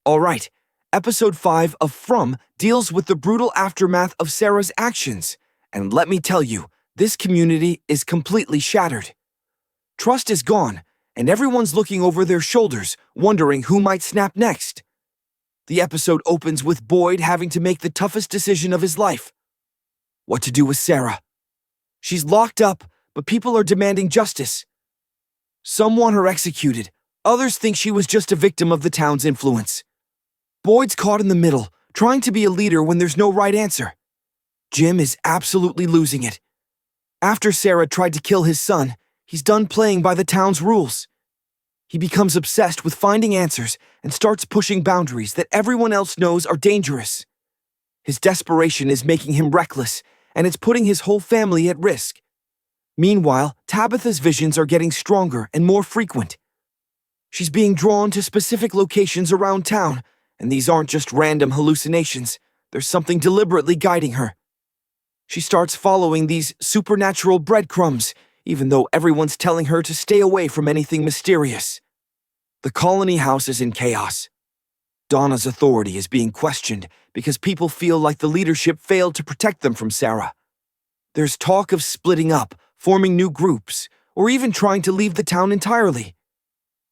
Alright, episode 5 of From deals with the brutal aftermath of Sarah's actions, and let me tell you, this community is completely shattered. Trust is gone, and everyone's looking over their shoulders, wondering who might snap next. The episode opens with Boyd having to make the toughest decision of his life. What to do with Sarah? She's locked up, but people are demanding justice. Some want her executed, others think she was just a victim of the town's influence. Boyd's caught in the middle, trying to be a leader when there's no right answer. Jim is absolutely losing it. After Sarah tried to kill his son, he's done playing by the town's rules. He becomes obsessed with finding answers and starts pushing boundaries that everyone else knows are dangerous. His desperation is making him reckless, and it's putting his whole family at risk. Meanwhile, Tabitha's visions are getting stronger and more frequent. She's being drawn to specific locations around town, and these aren't just random hallucinations. There's something deliberately guiding her. She starts following these supernatural breadcrumbs, even though everyone's telling her to stay away from anything mysterious. The colony house is in chaos. Donna's authority is being questioned because people feel like the leadership failed to protect them from Sarah. There's talk of splitting up, forming new groups, or even trying to leave the town entirely.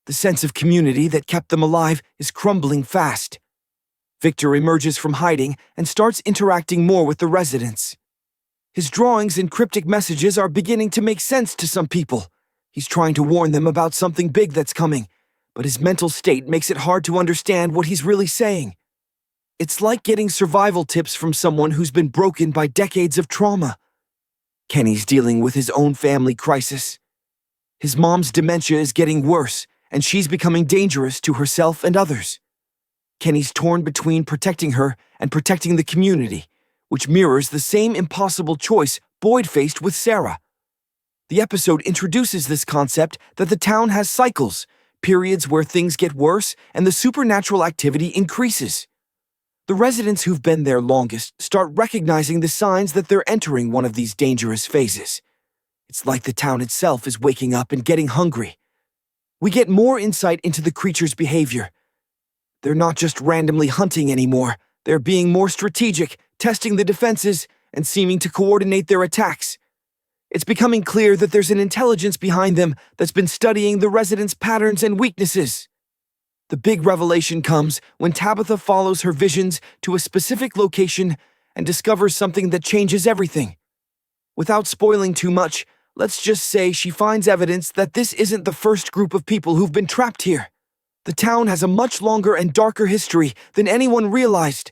The sense of community that kept them alive is crumbling fast. Victor emerges from hiding and starts interacting more with the residents. His drawings and cryptic messages are beginning to make sense to some people. He's trying to warn them about something big that's coming, but his mental state makes it hard to understand what he's really saying. It's like getting survival tips from someone who's been broken by decades of trauma. Kenny's dealing with his own family crisis. His mom's dementia is getting worse, and she's becoming dangerous to herself and others. Kenny's torn between protecting her and protecting the community, which mirrors the same impossible choice Boyd faced with Sarah. The episode introduces this concept that the town has cycles, periods where things get worse and the supernatural activity increases. The residents who've been there longest start recognizing the signs that they're entering one of these dangerous phases. It's like the town itself is waking up and getting hungry. We get more insight into the creature's behavior. They're not just randomly hunting anymore. They're being more strategic, testing the defenses, and seeming to coordinate their attacks. It's becoming clear that there's an intelligence behind them that's been studying the residents' patterns and weaknesses. The big revelation comes when Tabitha follows her visions to a specific location and discovers something that changes everything. Without spoiling too much, let's just say she finds evidence that this isn't the first group of people who've been trapped here. The town has a much longer and darker history than anyone realized.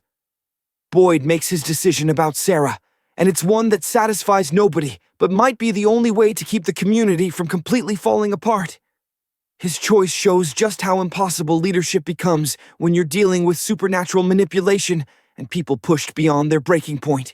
Boyd makes his decision about Sarah, and it's one that satisfies nobody, but might be the only way to keep the community from completely falling apart. His choice shows just how impossible leadership becomes when you're dealing with supernatural manipulation and people pushed beyond their breaking point.